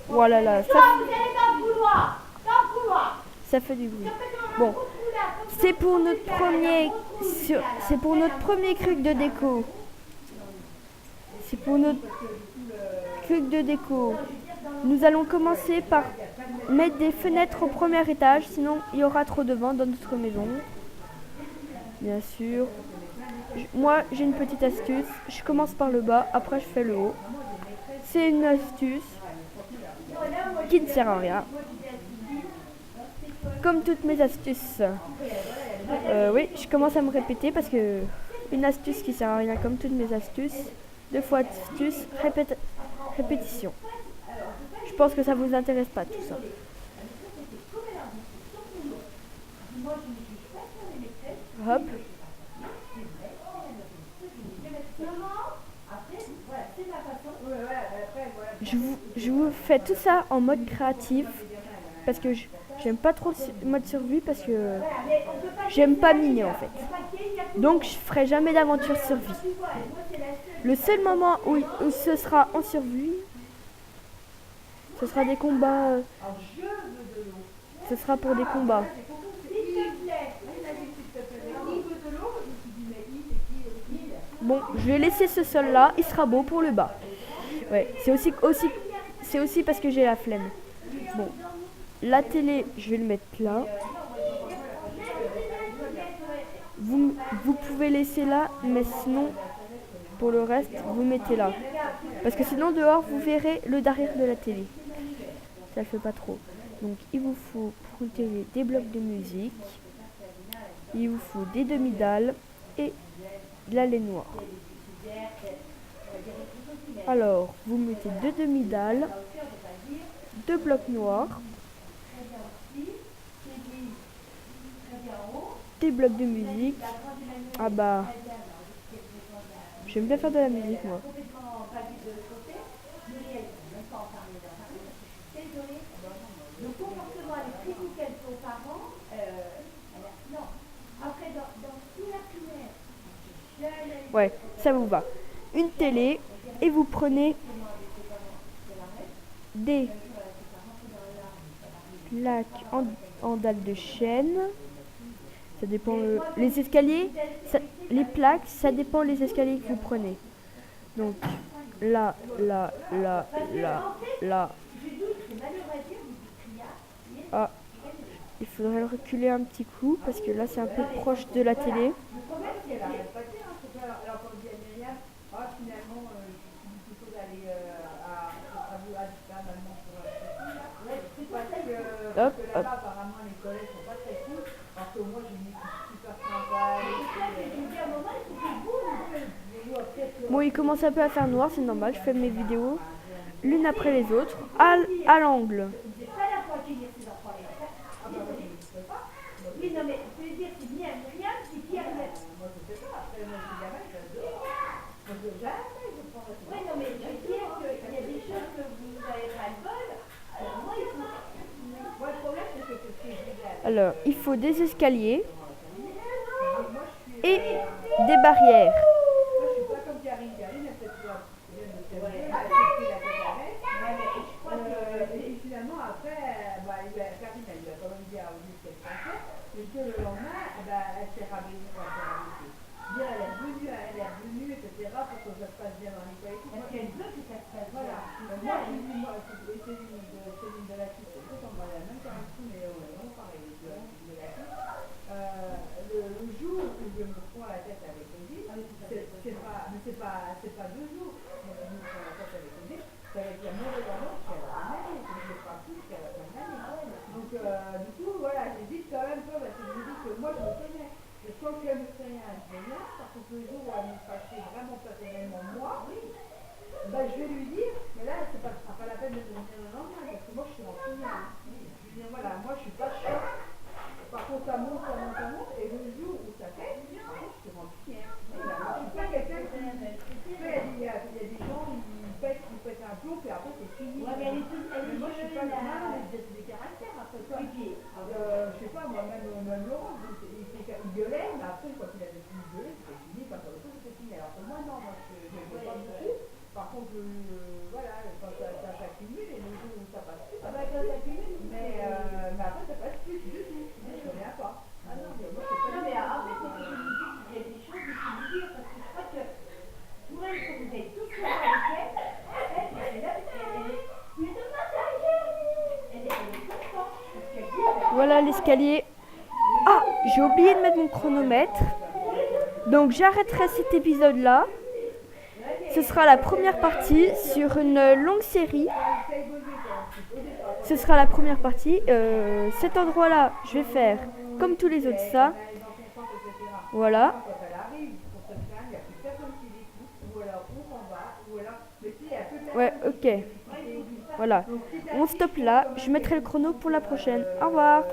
Voilà, là, ça fait du bruit. Bon, c'est pour notre premier truc de déco. C'est pour notre truc de déco. Nous allons commencer par mettre des fenêtres au premier étage, sinon il y aura trop de vent dans notre maison. Bien sûr. Moi, j'ai une petite astuce. Je commence par le bas, après je fais le haut. C'est une astuce qui ne sert à rien. Comme toutes mes astuces. Oui, je commence à me répéter parce que une astuce qui sert à rien comme toutes mes astuces. 2 fois astuce, répétition. Je pense que ça vous intéresse pas tout ça. Hop. Je vous fais tout ça en mode créatif parce que j'aime pas trop le mode survie parce que j'aime pas miner en fait. Donc je ferai jamais d'aventure survie. Le seul moment où ce sera en survie, ce sera des combats. Ce sera pour des combats. Bon, je vais laisser ce sol là, il sera beau pour le bas. Ouais, c'est aussi parce que j'ai la flemme. Bon, la télé, je vais le mettre là. Vous pouvez laisser là, mais sinon, pour le reste, vous mettez là. Parce que sinon, dehors, vous verrez le derrière de la télé. Ça le fait pas trop. Donc, il vous faut pour une télé des blocs de musique. Il vous faut des demi-dalles et de la laine noire. Alors, vous mettez 2 demi-dalles, 2 blocs noirs, des blocs de musique. Ah bah, j'aime bien faire de la musique moi. Ouais, ça vous va. Une télé et vous prenez des plaques en dalle de chêne. Ça dépend. Les escaliers, les plaques, ça dépend les escaliers que vous prenez. Donc là. Ah, il faudrait le reculer un petit coup parce que là c'est un peu proche de la télé. Hop, hop. Bon, il commence un peu à faire noir, c'est normal, je fais mes vidéos l'une après les autres, à l'angle. Alors, il faut des escaliers et des barrières. Je vais lui dire, mais là, ce sera pas la peine de venir le lendemain, parce que moi, je suis en finale. Je veux dire, voilà, moi, je suis pas chère. Par contre, ça monte, et le jour où ça fait, par contre, je te rends fière. Voilà, moi, je suis pas quelqu'un qui... Il y a des gens, ils pètent un plomb, puis après, c'est fini. Ouais, mais moi, je suis pas normal, des caractères, après ça. Je sais pas, moi, même Laurent, il gueulait, mais après, quand il avait fini de gueuler, c'était fini, quand il avait tout, c'était fini. Alors que moi, non, moi, je ne gueule pas beaucoup. Par contre, voilà, quand Voilà l'escalier. Ah, j'ai oublié de mettre mon chronomètre. Donc j'arrêterai cet épisode-là. Ce sera la première partie sur une longue série. Ce sera la première partie. Cet endroit-là, je vais faire comme tous les autres ça. Voilà. Ouais, ok. Voilà. On stoppe là. Je mettrai le chrono pour la prochaine. Au revoir.